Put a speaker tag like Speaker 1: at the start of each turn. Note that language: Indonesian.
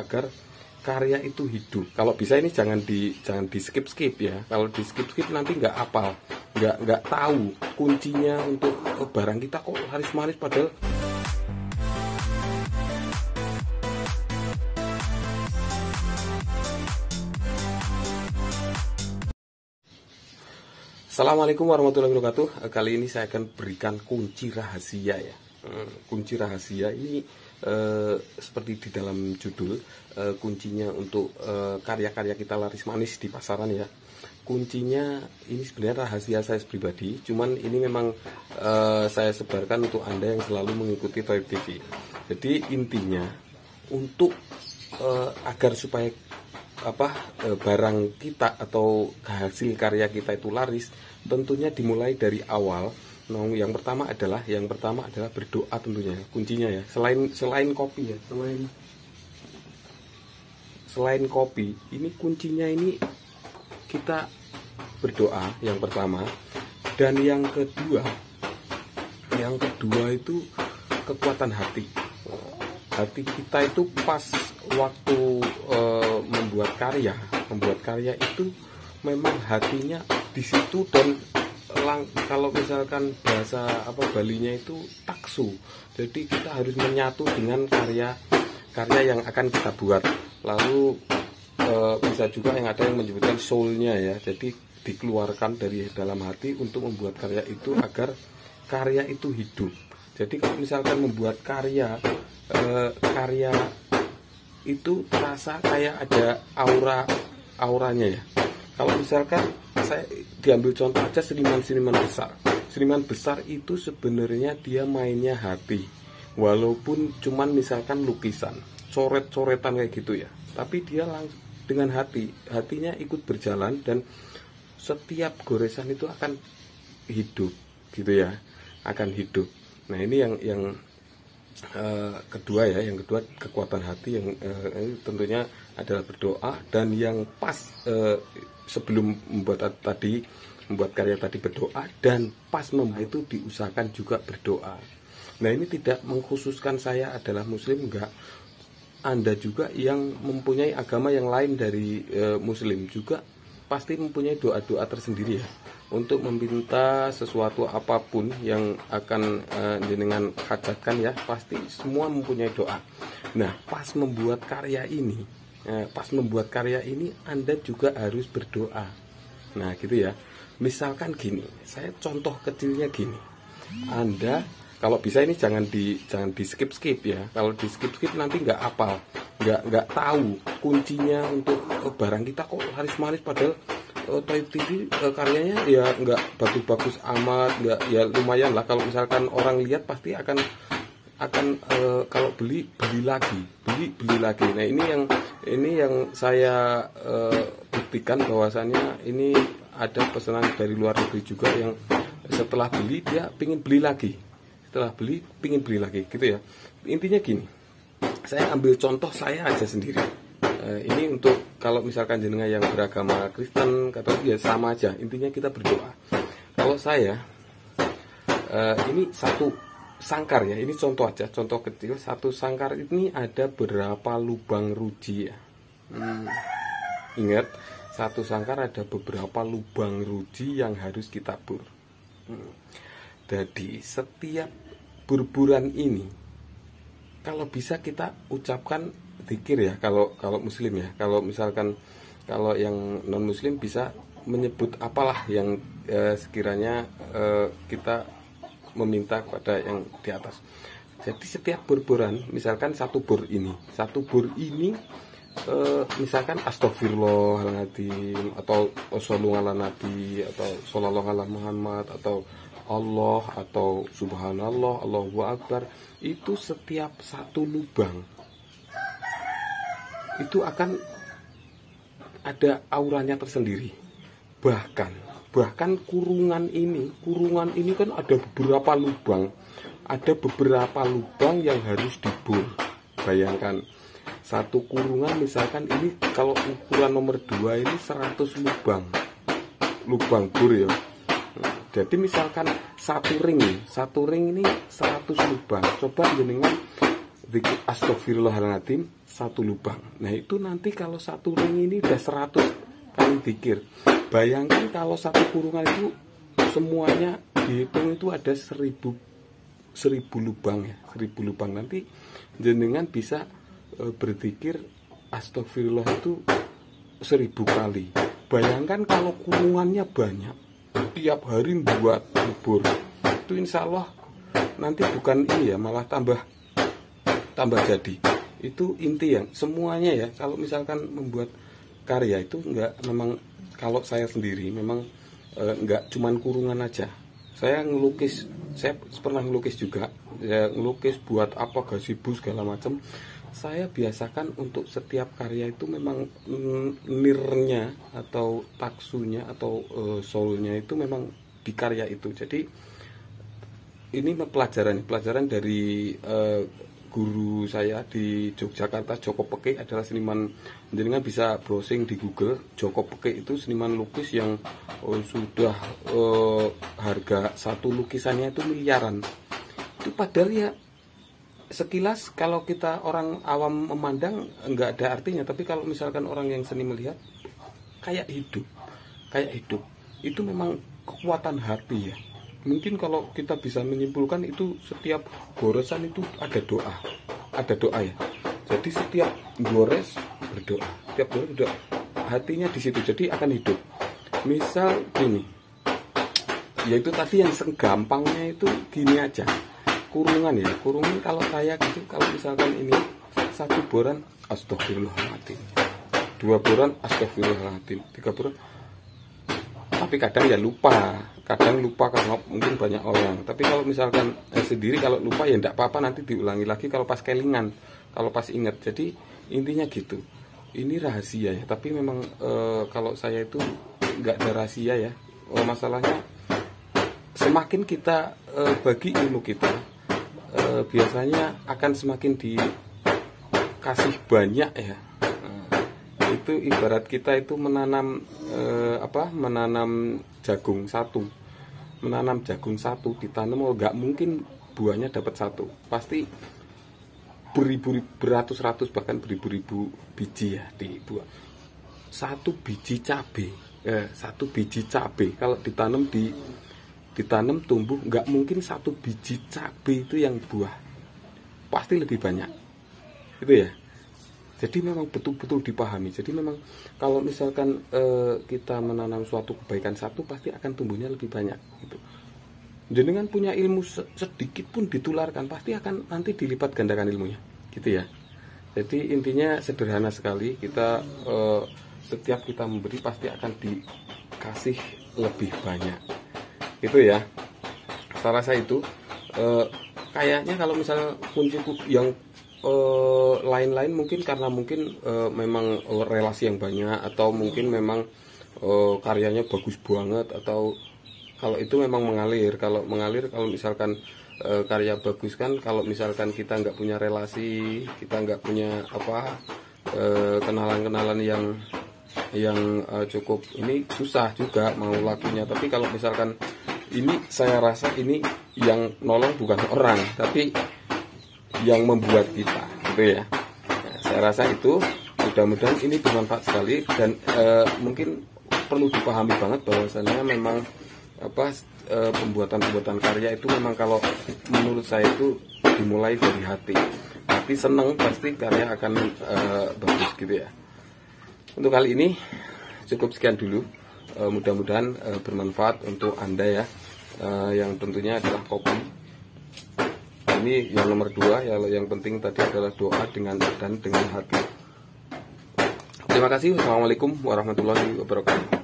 Speaker 1: agar karya itu hidup. Kalau bisa ini jangan di skip ya. Kalau di skip nanti nggak apal, nggak tahu kuncinya untuk barang kita kok laris-manis padahal. Assalamualaikum warahmatullahi wabarakatuh. Kali ini saya akan berikan kunci rahasia ya. Kunci rahasia ini seperti di dalam judul, kuncinya untuk karya-karya kita laris manis di pasaran ya. Kuncinya ini sebenarnya rahasia saya pribadi, cuman ini memang saya sebarkan untuk Anda yang selalu mengikuti Thaib TV. Jadi intinya untuk agar supaya barang kita atau hasil karya kita itu laris, tentunya dimulai dari awal. Yang pertama adalah berdoa tentunya, kuncinya ya. Selain kopi ya, selain kopi, ini kuncinya ini kita berdoa yang pertama, dan yang kedua itu kekuatan hati. Hati kita itu pas waktu membuat karya itu memang hatinya di situ, dan kalau misalkan bahasa Balinya itu taksu. Jadi kita harus menyatu dengan karya yang akan kita buat. Lalu bisa juga yang ada yang menyebutkan soulnya ya. Jadi dikeluarkan dari dalam hati untuk membuat karya itu agar karya itu hidup. Jadi kalau misalkan membuat karya itu terasa kayak ada auranya ya. Kalau misalkan saya diambil contoh aja seniman besar. Seniman besar itu sebenarnya dia mainnya hati. Walaupun cuman misalkan lukisan, coret-coretan kayak gitu ya. Tapi dia langsung dengan hatinya ikut berjalan, dan setiap goresan itu akan hidup gitu ya. Akan hidup. Nah, ini yang kedua ya, yang kedua kekuatan hati, yang tentunya adalah berdoa, dan yang pas sebelum membuat karya tadi berdoa, dan pas membuat itu diusahakan juga berdoa. Nah, ini tidak mengkhususkan saya adalah muslim, enggak. Anda juga yang mempunyai agama yang lain dari muslim juga pasti mempunyai doa-doa tersendiri ya, untuk meminta sesuatu apapun yang akan jenengan hajatkan ya, pasti semua mempunyai doa. Nah, pas membuat karya ini Anda juga harus berdoa. Nah, gitu ya. Misalkan gini, saya contoh kecilnya gini. Anda kalau bisa ini jangan di skip ya. Kalau di skip nanti nggak apal, nggak tahu kuncinya untuk barang kita kok laris-manis padahal Thaib TV karyanya ya nggak bagus-bagus amat, nggak, ya lumayan lah. Kalau misalkan orang lihat pasti akan kalau beli lagi. Nah, ini yang saya buktikan bahwasannya ini ada pesanan dari luar negeri juga yang setelah beli dia pingin beli lagi, gitu ya. Intinya gini, saya ambil contoh saya aja sendiri. Ini untuk kalau misalkan jenengan yang beragama Kristen, kata ya sama aja, intinya kita berdoa. Kalau saya ini satu sangkar ya, ini contoh aja, contoh kecil. Satu sangkar ini ada berapa lubang ruji ya. Ingat, satu sangkar ada beberapa lubang ruji yang harus kita bur. Jadi setiap burburan ini kalau bisa kita ucapkan zikir ya, kalau muslim ya. Kalau misalkan kalau yang non muslim bisa menyebut apalah yang sekiranya kita meminta kepada yang di atas. Jadi setiap burburan, misalkan satu bur ini misalkan astagfirullahaladzim, atau shollu ala nabi, atau shollallahu ala Muhammad, atau Allah, atau subhanallah, Allahu akbar, itu setiap satu lubang itu akan ada auranya tersendiri. Bahkan kurungan ini kan ada beberapa lubang yang harus dibor. Bayangkan satu kurungan, misalkan ini kalau ukuran nomor 2 ini 100 lubang bor ya. Jadi misalkan satu ring ini 100 lubang. Coba jenengan zikir astagfirullahaladzim 1 lubang. Nah itu nanti kalau 1 ring ini udah 100 kali zikir. Bayangkan kalau 1 kurungan itu semuanya dihitung itu ada 1000 lubang ya, 1000 lubang. Nanti jenengan bisa berzikir astagfirullah itu 1000 kali. Bayangkan kalau kurungannya banyak, tiap hari buat bubur, itu insya Allah nanti bukan ini ya, malah tambah jadi. Itu inti yang semuanya ya. Kalau misalkan membuat karya itu memang kalau saya sendiri memang enggak cuman kurungan aja. Saya ngelukis, saya pernah ngelukis juga. Saya ngelukis buat apa, gazebo segala macam. Saya biasakan untuk setiap karya itu memang nirnya atau taksunya atau soulnya itu memang di karya itu. Jadi ini pelajaran dari guru saya di Yogyakarta, Joko Peke adalah seniman. Jenengan bisa browsing di Google, Joko Peke itu seniman lukis yang sudah harga 1 lukisannya itu miliaran. Itu padahal ya sekilas kalau kita orang awam memandang nggak ada artinya, tapi kalau misalkan orang yang seni melihat kayak hidup. Itu memang kekuatan hati ya. Mungkin kalau kita bisa menyimpulkan itu setiap goresan itu ada doa ya. Jadi setiap gores berdoa, hatinya di situ, jadi akan hidup. Misal gini, yaitu tadi yang segampangnya itu gini aja. Kurungan kalau saya gitu, kalau misalkan ini 1 boran astagfirullahaladzim, 2 boran astagfirullahaladzim, 3 boran, tapi kadang lupa karena mungkin banyak orang. Tapi kalau misalkan sendiri kalau lupa ya enggak apa-apa, nanti diulangi lagi kalau pas kelingan, kalau pas ingat. Jadi intinya gitu. Ini rahasia ya, tapi memang kalau saya itu enggak ada rahasia ya. Masalahnya semakin kita bagi ilmu kita, biasanya akan semakin dikasih banyak ya. Itu ibarat kita itu menanam jagung satu ditanam, nggak mungkin buahnya dapat 1, pasti beratus-ratus bahkan beribu-ribu biji ya dibuat. 1 biji cabai kalau ditanam tumbuh, nggak mungkin 1 biji cabai itu yang buah, pasti lebih banyak itu ya. Jadi memang betul-betul dipahami. Jadi memang kalau misalkan kita menanam suatu kebaikan 1, pasti akan tumbuhnya lebih banyak gitu. Jenengan punya ilmu sedikit pun ditularkan, pasti akan nanti dilipat gandakan ilmunya gitu ya. Jadi intinya sederhana sekali, kita setiap kita memberi pasti akan dikasih lebih banyak gitu ya. Saya rasa itu kayaknya kalau misalnya kunci yang lain-lain mungkin karena memang relasi yang banyak, atau mungkin memang karyanya bagus banget, atau kalau itu memang mengalir. Kalau misalkan karya bagus kan, kalau misalkan kita nggak punya relasi, kita nggak punya kenalan-kenalan yang cukup, ini susah juga mau lakunya. Tapi kalau misalkan ini, saya rasa ini yang nolong bukan orang, tapi yang membuat kita gitu ya. Nah, saya rasa itu mudah-mudahan ini bermanfaat sekali, dan mungkin perlu dipahami banget bahwasannya memang pembuatan karya itu memang kalau menurut saya itu dimulai dari hati senang, pasti karya akan bagus gitu ya. Untuk kali ini cukup sekian dulu, mudah-mudahan bermanfaat untuk Anda ya. Yang tentunya adalah kopi. Ini yang nomor 2, yang penting tadi adalah doa dengan hati. Terima kasih. Wassalamualaikum warahmatullahi wabarakatuh.